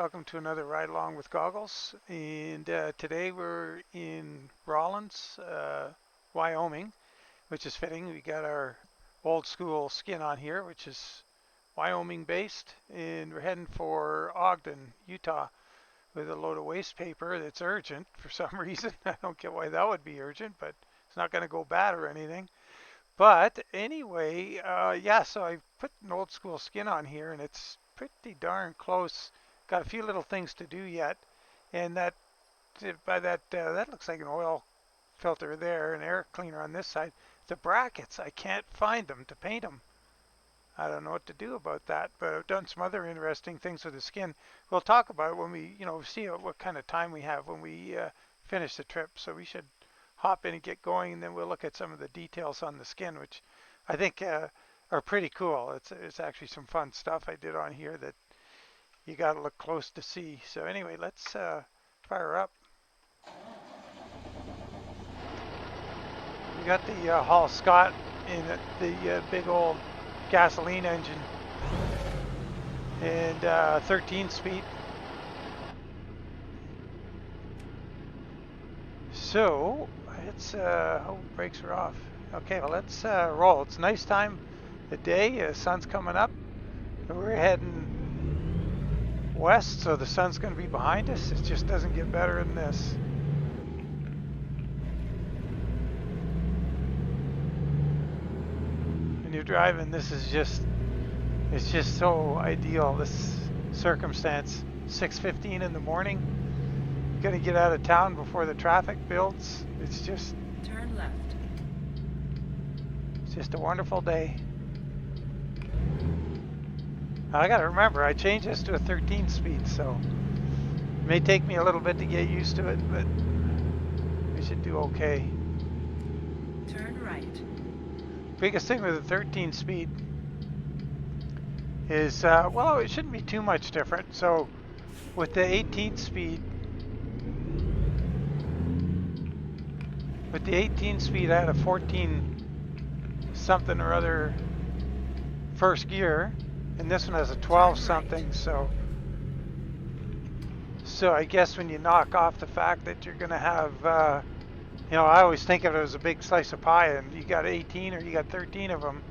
Welcome to another Ride Along with Goggles. And today we're in Rawlins, Wyoming, which is fitting. We got our old school skin on here, which is Wyoming based. And we're heading for Ogden, Utah with a load of waste paper that's urgent for some reason. I don't get why that would be urgent, but it's not going to go bad or anything. But anyway, yeah, so I put an old school skin on here and it's pretty darn close. Got a few little things to do yet. And that looks like an oil filter there, an air cleaner on this side. The brackets, I can't find them to paint them. I don't know what to do about that, but I've done some other interesting things with the skin. We'll talk about it when we, see what kind of time we have when we finish the trip. So we should hop in and get going, and then we'll look at some of the details on the skin, which I think are pretty cool. It's actually some fun stuff I did on here that you got to look close to see. So anyway, let's fire up. We got the Hall Scott in the big old gasoline engine and 13 speed. So it's oh, brakes are off. Okay, well, let's roll. It's nice time of the day. Sun's coming up. We're heading west, so the sun's going to be behind us. It just doesn't get better than this. When you're driving, this is it's just so ideal, this circumstance. 6:15 in the morning. Going to get out of town before the traffic builds. It's just turn left. It's just a wonderful day. I got to remember, I changed this to a 13 speed, so it may take me a little bit to get used to it, but we should do okay. Turn right. Biggest thing with the 13 speed is, well, it shouldn't be too much different. So with the 18 speed, I had a 14 something or other first gear, and this one has a 12 something. So I guess when you knock off the fact that you're going to have, I always think of it as a big slice of pie, and you got 18 or you got 13 of them.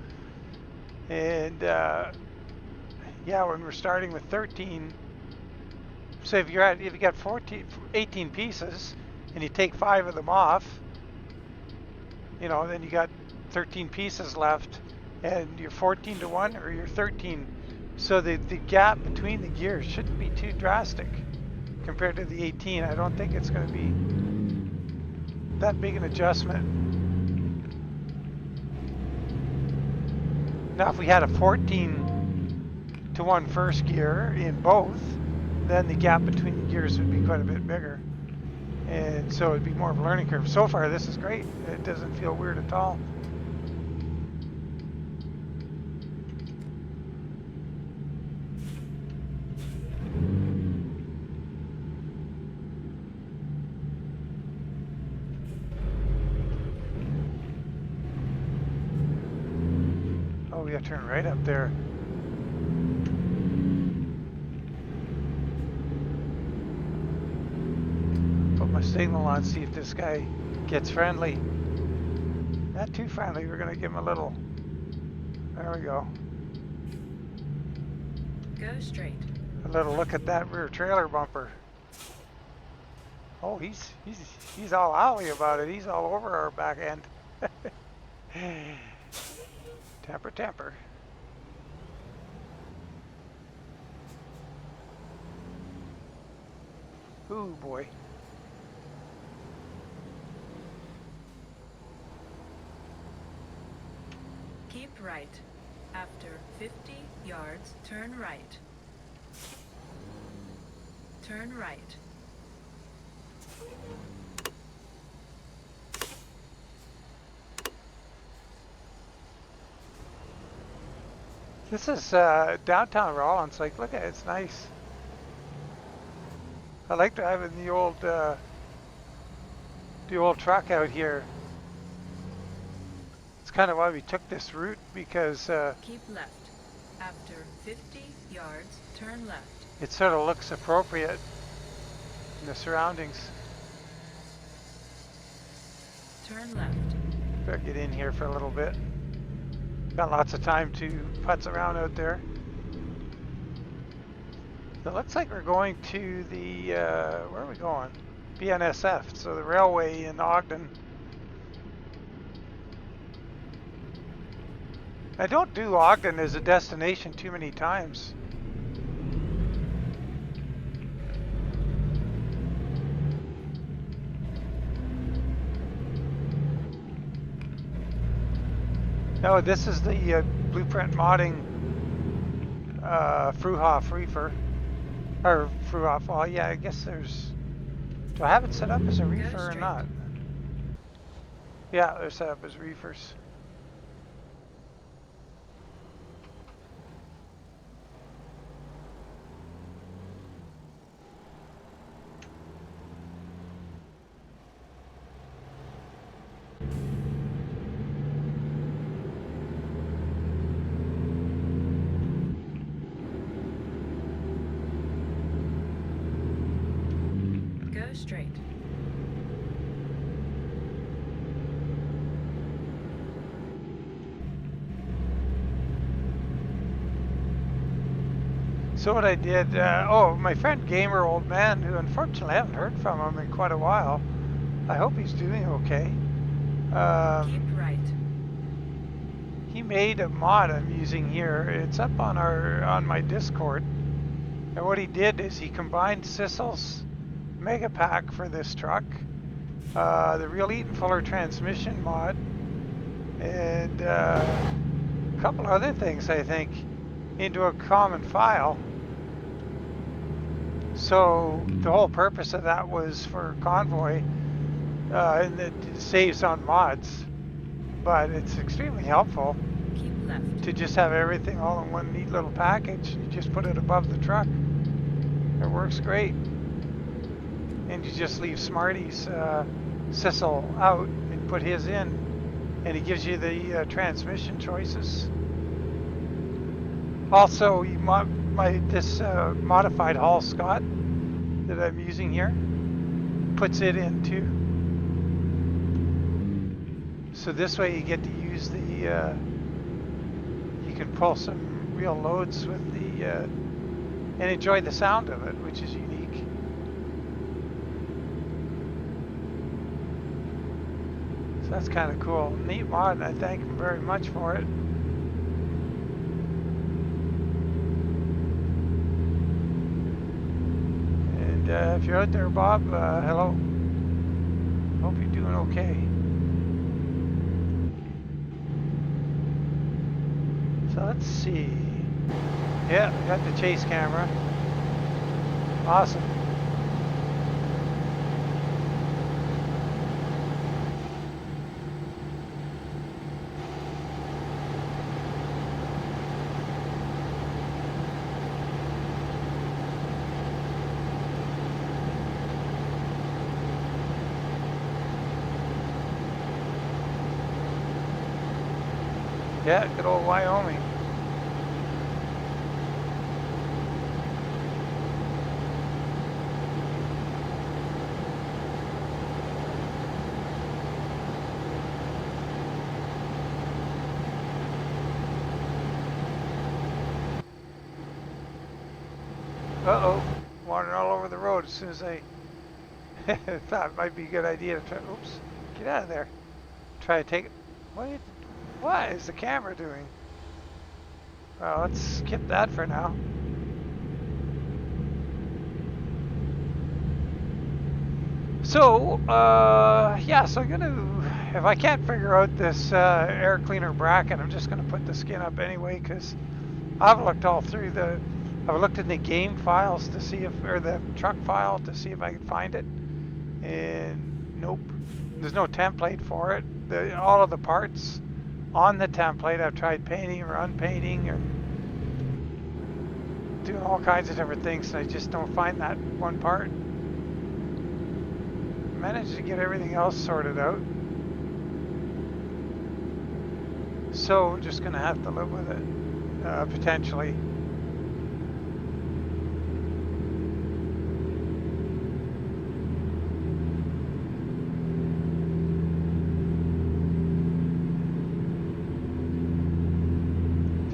And yeah, when we're starting with 13, so if you got 18 pieces, and you take 5 of them off, then you got 13 pieces left, and you're 14 to 1 or you're 13. So the gap between the gears shouldn't be too drastic compared to the 18. I don't think it's going to be that big an adjustment. Now if we had a 14 to 1 first gear in both, then the gap between the gears would be quite a bit bigger. And so it'd be more of a learning curve. So far, this is great. It doesn't feel weird at all. Oh, we gotta turn right up there. My signal on, see if this guy gets friendly. Not too friendly. We're gonna give him a little. There we go. Go straight. A little look at that rear trailer bumper. Oh, he's all owly about it. He's all over our back end. Temper. Ooh boy. Keep right. After 50 yards, turn right. Turn right. This is downtown Rawlins. Like, look at it. It's nice. I like driving the old truck out here. It's kind of why we took this route, because keep left. After 50 yards, turn left. it sort of looks appropriate in the surroundings. Turn left. Better get in here for a little bit. Got lots of time to putz around out there. It looks like we're going to the, where are we going? BNSF, so the railway in Ogden. I don't do Ogden as a destination too many times. No, this is the blueprint modding Fruehauf Reefer. Or Fruehauf, well, yeah, I guess there's... Do I have it set up as a reefer or not? Yeah, they're set up as reefers. Go straight. So what I did, oh, my friend Gamer Old Man, who unfortunately I haven't heard from him in quite a while. I hope he's doing okay. Keep right. He made a mod I'm using here. It's up on my Discord. And what he did is he combined Sissel's Mega Pack for this truck, the real Eaton Fuller transmission mod, and a couple other things, I think, into a common file. So the whole purpose of that was for Convoy, and it saves on mods, but it's extremely helpful Keep left. to just have everything all in one neat little package. You just put it above the truck. It works great. And you just leave Smarty's Sissel out and put his in, and he gives you the transmission choices. Also, you this modified Hall Scott that I'm using here puts it in too. So this way you get to use the, you can pull some real loads with the, and enjoy the sound of it, which is unique. So that's kind of cool. Neat mod, and I thank him very much for it. And if you're out there, Bob, hello. Hope you're doing okay. So let's see. Yeah, we got the chase camera. Awesome. Yeah, good old Wyoming. Uh-oh, wandering all over the road as soon as I thought it might be a good idea to try, oops, get out of there. Try to take it. What is the camera doing? Well, let's skip that for now. So, yeah, so I'm gonna, if I can't figure out this air cleaner bracket, I'm just gonna put the skin up anyway, because I've looked all through I've looked in the game files to see if, or the truck file to see if I can find it, and nope, there's no template for it. All of the parts on the template, I've tried painting or unpainting or doing all kinds of different things, and I just don't find that one part. Managed to get everything else sorted out, so we're just gonna have to live with it, potentially.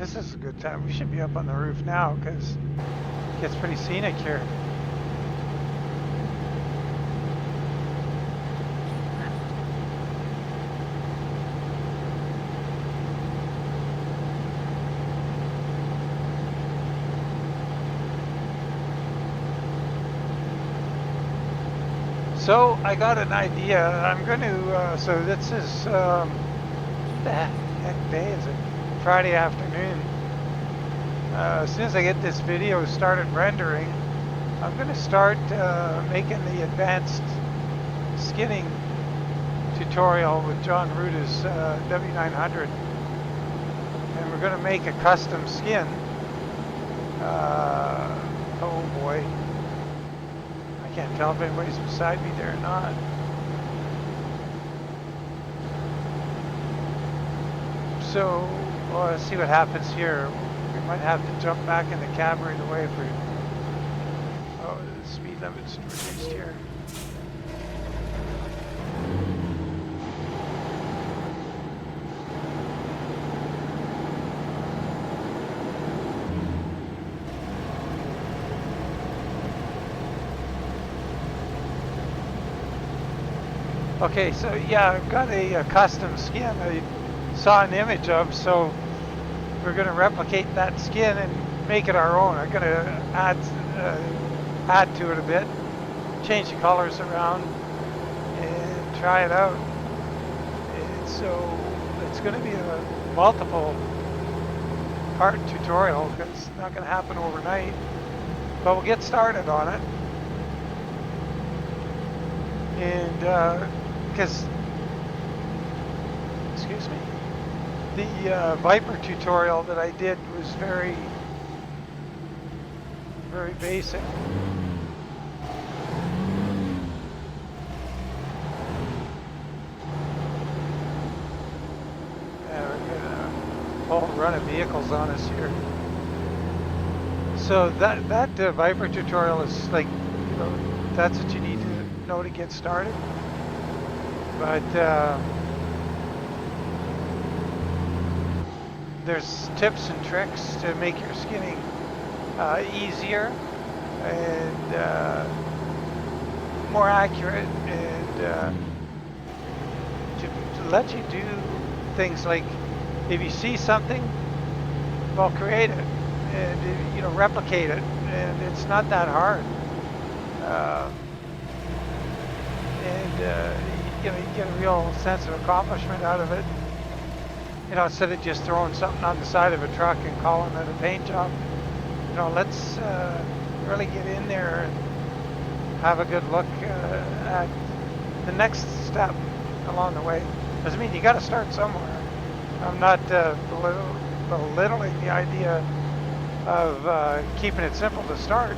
This is a good time. We should be up on the roof now because it gets pretty scenic here. Keep left. So I got an idea. I'm going to, so this is, the heck day is it? Friday afternoon. As soon as I get this video started rendering, I'm going to start making the advanced skinning tutorial with John Ruta's W900. And we're going to make a custom skin. Oh boy. I can't tell if anybody's beside me there or not. So, well, let's see what happens here. We might have to jump back in the cab right away if we... Oh, the speed limit's reduced here. Okay, so yeah, I've got a custom skin I saw an image of, so we're going to replicate that skin and make it our own. I'm going to add to it a bit, change the colors around, and try it out. And so it's going to be a multiple part tutorial because it's not going to happen overnight, but we'll get started on it. And because, excuse me, the Viper tutorial that I did was very basic. We've got a whole run of vehicles on us here. So that Viper tutorial is like, you know, that's what you need to know to get started. But there's tips and tricks to make your skinning easier and more accurate, and to let you do things like, if you see something, well, create it and, you know, replicate it, and it's not that hard. You know, you get a real sense of accomplishment out of it. You know, instead of just throwing something on the side of a truck and calling it a paint job. You know, let's really get in there and have a good look at the next step along the way. Doesn't mean you got to start somewhere. I'm not belittling the idea of keeping it simple to start,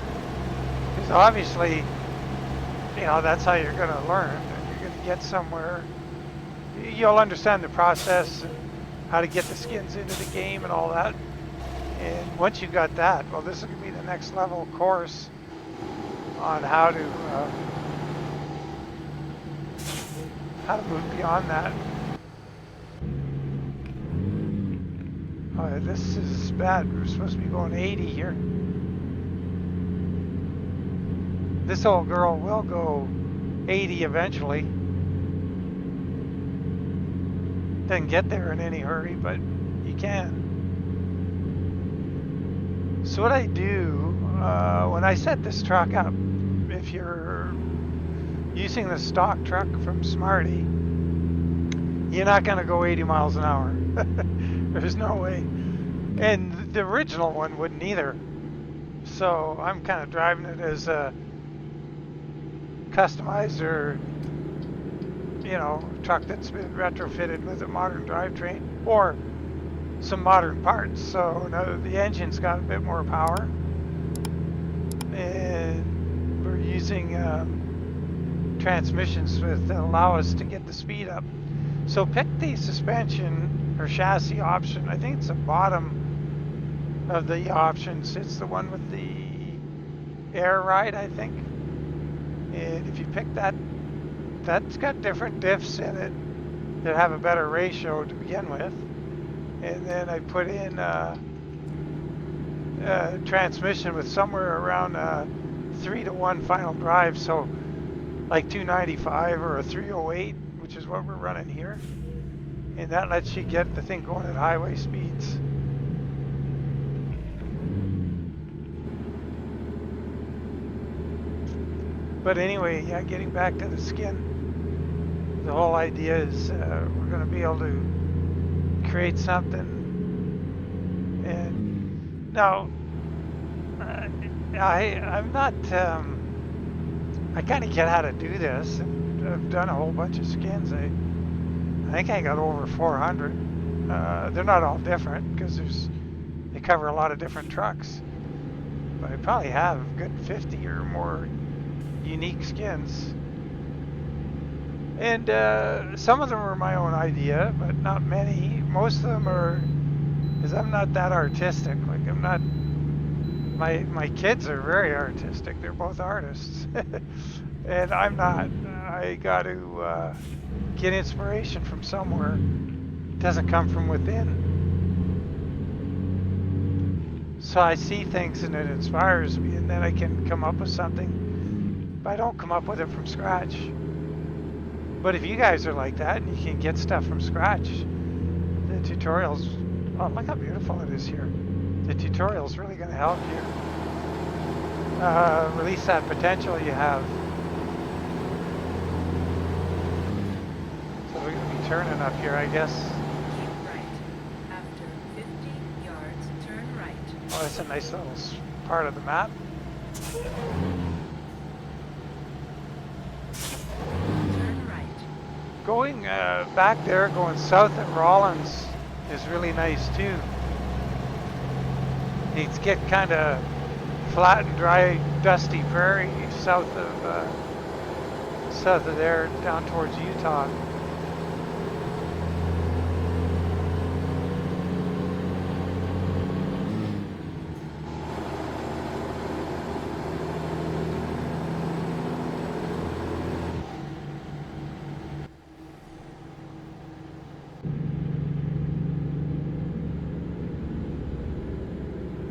because obviously, you know, that's how you're going to learn. You're going to get somewhere. You'll understand the process and how to get the skins into the game and all that. And once you've got that, well, this is going to be the next level course on how to move beyond that. Oh, this is bad. We're supposed to be going 80 here. This old girl will go 80 eventually. Doesn't get there in any hurry, but you can. So what I do, when I set this truck up, if you're using the stock truck from Smarty, you're not going to go 80 miles an hour. There's no way. And the original one wouldn't either. So I'm kind of driving it as a customized, or, you know, truck that's been retrofitted with a modern drivetrain or some modern parts. So now the engine's got a bit more power, and we're using transmissions that allow us to get the speed up. So pick the suspension or chassis option. I think it's the bottom of the options. It's the one with the air ride, I think. And if you pick that, that's got different diffs in it that have a better ratio to begin with. And then I put in transmission with somewhere around 3-to-1 final drive, so like 295 or a 308, which is what we're running here, and that lets you get the thing going at highway speeds. But anyway, yeah, getting back to the skin, the whole idea is we're going to be able to create something. And now I'm not I kind of get how to do this, and I've done a whole bunch of skins. I think I got over 400. They're not all different because they cover a lot of different trucks, but I probably have a good 50 or more unique skins. And some of them are my own idea, but not many. Most of them are, because I'm not that artistic. Like, I'm not, my kids are very artistic. They're both artists. And I'm not. I got to get inspiration from somewhere. It doesn't come from within. So I see things and it inspires me, and then I can come up with something. But I don't come up with it from scratch. But if you guys are like that and you can get stuff from scratch, the tutorials, oh, look how beautiful it is here. The tutorial's really going to help you release that potential you have. So we're going to be turning up here, I guess. Keep right. After 50 yards, turn right. Oh, that's a nice little part of the map. Turn right. Going back there, going south at Rawlins is really nice too. It's get kind of flat and dry, dusty prairie south of there, down towards Utah.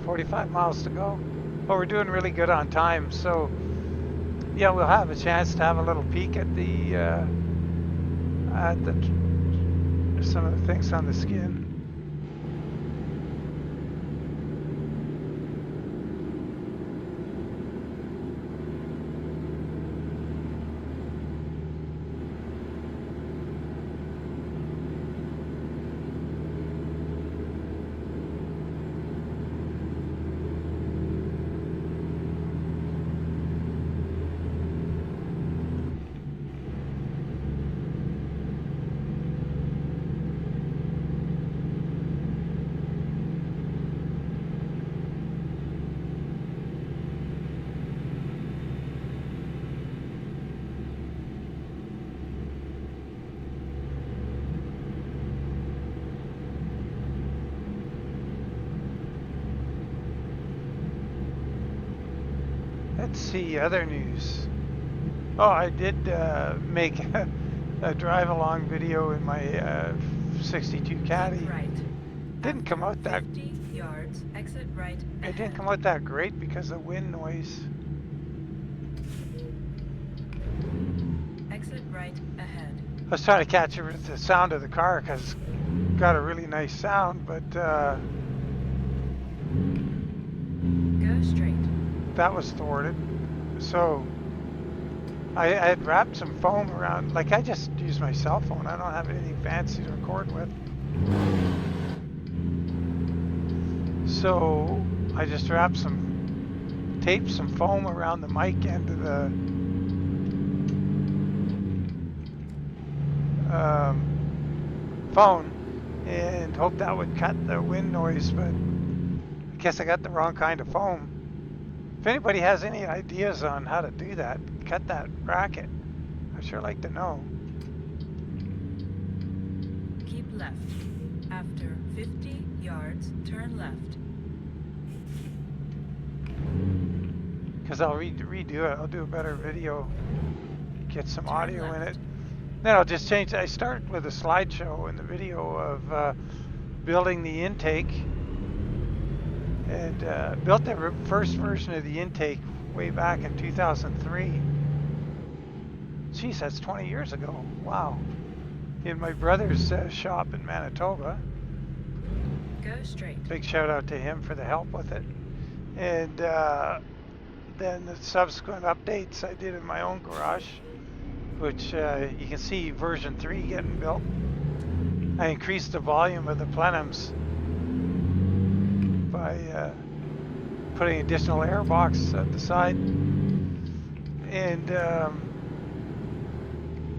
"45 miles to go." But we're doing really good on time, so yeah, we'll have a chance to have a little peek at some of the things on the skin. Let's see, other news. Oh, I did make a drive-along video in my 62 KaDi. Right. Didn't come out that. 50 yards, exit right. It didn't come out that great because of wind noise. Exit right ahead. I was trying to catch the sound of the car because it's got a really nice sound, but Go straight. that was thwarted. So I had wrapped some foam around, like I just use my cell phone. I don't have anything fancy to record with. So I just wrapped taped some foam around the mic end of the phone and hoped that would cut the wind noise, but I guess I got the wrong kind of foam. If anybody has any ideas on how to do that, cut that bracket, I'd sure like to know. Keep left. After 50 yards, turn left. Because I'll redo it. I'll do a better video, get some Turn audio in left. it. Then I'll just change. I start with a slideshow in the video of building the intake, and built the first version of the intake way back in 2003. Geez, that's 20 years ago. Wow. In my brother's shop in Manitoba. Go straight. Big shout out to him for the help with it. And then the subsequent updates I did in my own garage, which you can see version 3 getting built. I increased the volume of the plenums by putting additional air box at the side. And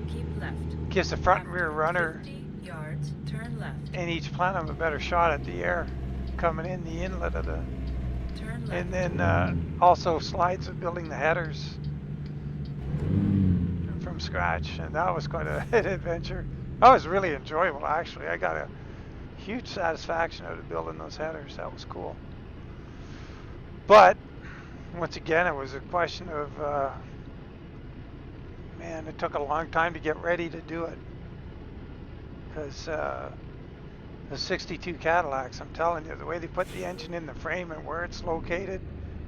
Keep left. gives the front and After rear runner 50 yards, turn left. in each plenum a better shot at the air coming in the inlet of the. Turn left. And then also slides of building the headers from scratch, and that was quite an adventure. That was really enjoyable, actually. I got a huge satisfaction out of building those headers. That was cool. But once again, it was a question of man, it took a long time to get ready to do it, because the 62 Cadillacs, I'm telling you, the way they put the engine in the frame and where it's located,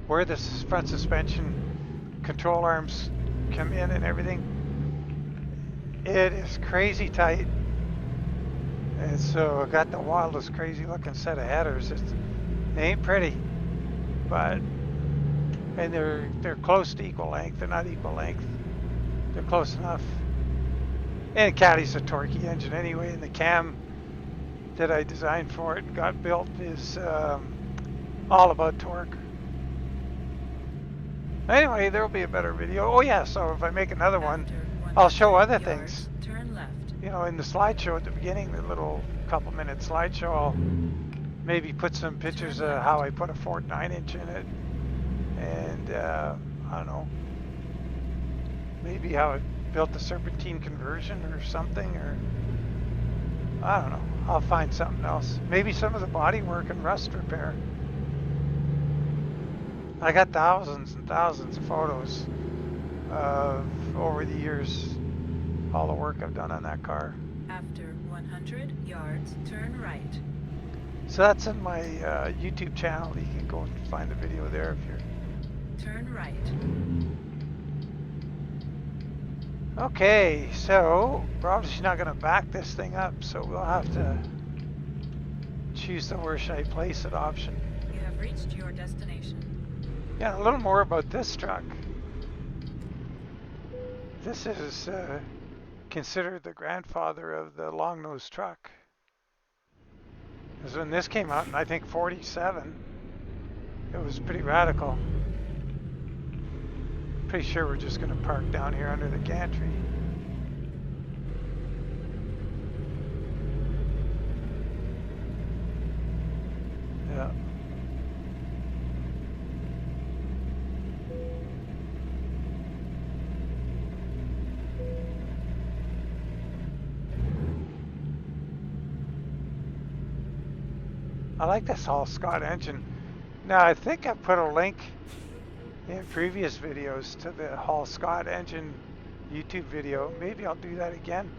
where the front suspension control arms come in and everything, it is crazy tight. And so I got the wildest crazy looking set of headers. They ain't pretty, but, and they're close to equal length. They're not equal length. They're close enough. And KaD's a torquey engine anyway, and the cam that I designed for it and got built is all about torque. Anyway, there'll be a better video. Oh yeah, so if I make another one, I'll show other things. Turn left. You know, in the slideshow at the beginning, the little couple-minute slideshow, I'll maybe put some pictures of how I put a Ford 9-inch in it, and I don't know, maybe how I built the serpentine conversion or something, or I don't know. I'll find something else. Maybe some of the body work and rust repair. I got thousands and thousands of photos of over the years, all the work I've done on that car. After 100 yards, turn right. So that's in my YouTube channel. You can go and find the video there if you're. Turn right. Okay, so probably she's not going to back this thing up, so we'll have to choose the where should I place it option. You have reached your destination. Yeah, a little more about this truck. This is considered the grandfather of the long nose truck. Because when this came out in, I think, 47, it was pretty radical. Pretty sure we're just going to park down here under the gantry. Yeah. I like this Hall Scott engine. Now I think I put a link in previous videos to the Hall Scott engine YouTube video. Maybe I'll do that again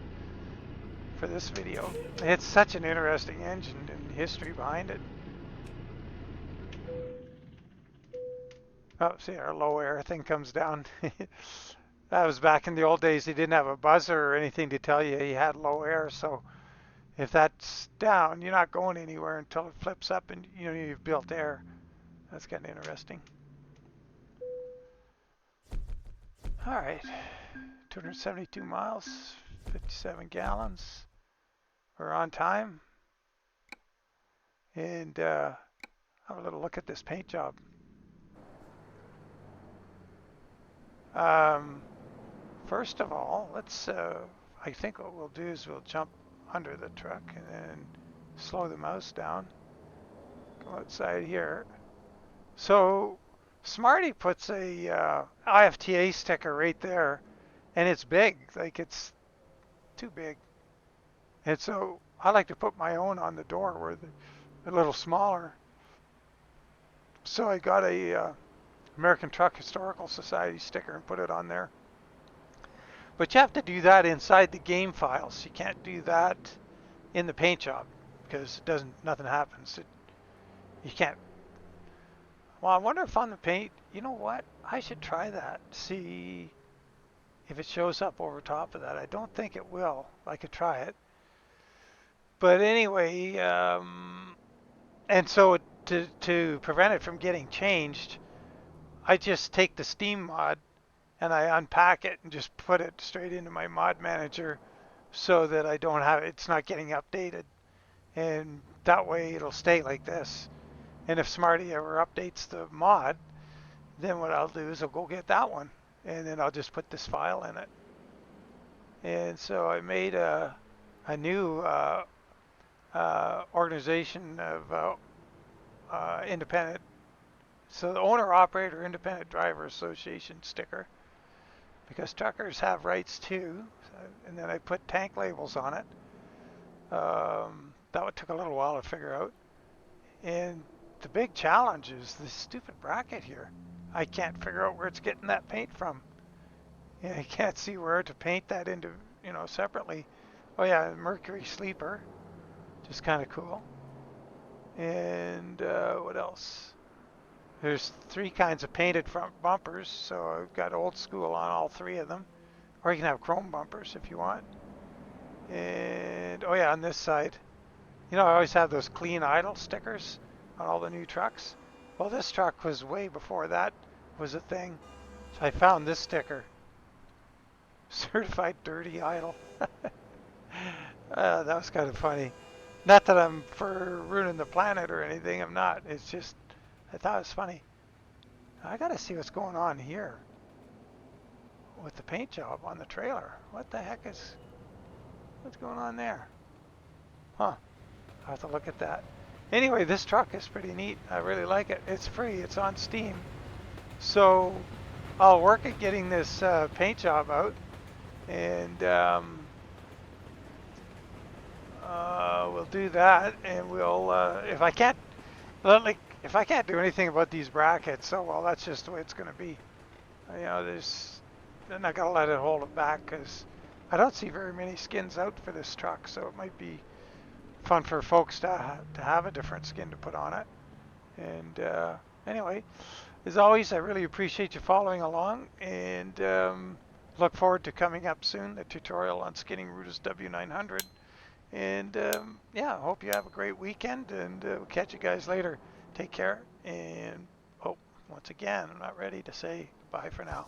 for this video. It's such an interesting engine and history behind it. Oh, see, our low air thing comes down. That was back in the old days. They didn't have a buzzer or anything to tell you he had low air, so if that's down, you're not going anywhere until it flips up and you know you've built air. That's kind of interesting. All right, 272 miles, 57 gallons. We're on time. And have a little look at this paint job. First of all, let's, I think what we'll do is we'll jump under the truck and then slow the mouse down. Go outside here. So Smarty puts a IFTA sticker right there, and it's big, like it's too big. And so I like to put my own on the door where they're a little smaller. So I got a American Truck Historical Society sticker and put it on there. But you have to do that inside the game files. You can't do that in the paint job because it doesn't. Nothing happens. You can't Well, I wonder if on the paint, you know what? I should try that. See if it shows up over top of that. I don't think it will. I could try it. But anyway, and so to prevent it from getting changed, I just take the Steam mod and I unpack it and just put it straight into my mod manager so that I don't have it's not getting updated. And that way it'll stay like this. And if Smarty ever updates the mod, then what I'll do is I'll go get that one and then I'll just put this file in it. And so I made a new organization of independent, so the owner operator independent driver association sticker, because truckers have rights too. And then I put tank labels on it. That took a little while to figure out. And the big challenge is this stupid bracket here. I can't figure out where it's getting that paint from. Yeah, I can't see where to paint that into, separately. Oh yeah, Mercury Sleeper, just kind of cool. And what else? There's 3 kinds of painted front bumpers, so I've got old school on all 3 of them. Or you can have chrome bumpers if you want. And oh yeah, on this side, I always have those clean idle stickers on all the new trucks. Well, this truck was way before that was a thing. So I found this sticker, certified dirty idle. That was kind of funny. Not that I'm for ruining the planet or anything. I'm not. It's just, I thought it was funny. I got to see what's going on here with the paint job on the trailer. What the heck what's going on there? Huh. I'll have to look at that. Anyway, this truck is pretty neat. I really like it. It's free. It's on Steam. So I'll work at getting this paint job out, and we'll do that. And we'll, if I can't, if I can't do anything about these brackets, oh well, that's just the way it's going to be. I'm not gonna let it hold it back because I don't see very many skins out for this truck, so it might be fun for folks to have a different skin to put on it. And anyway, as always, I really appreciate you following along, and look forward to coming up soon, the tutorial on skinning Rudis W900. And yeah, hope you have a great weekend, and we'll catch you guys later. Take care, and once again, I'm not ready to say bye for now.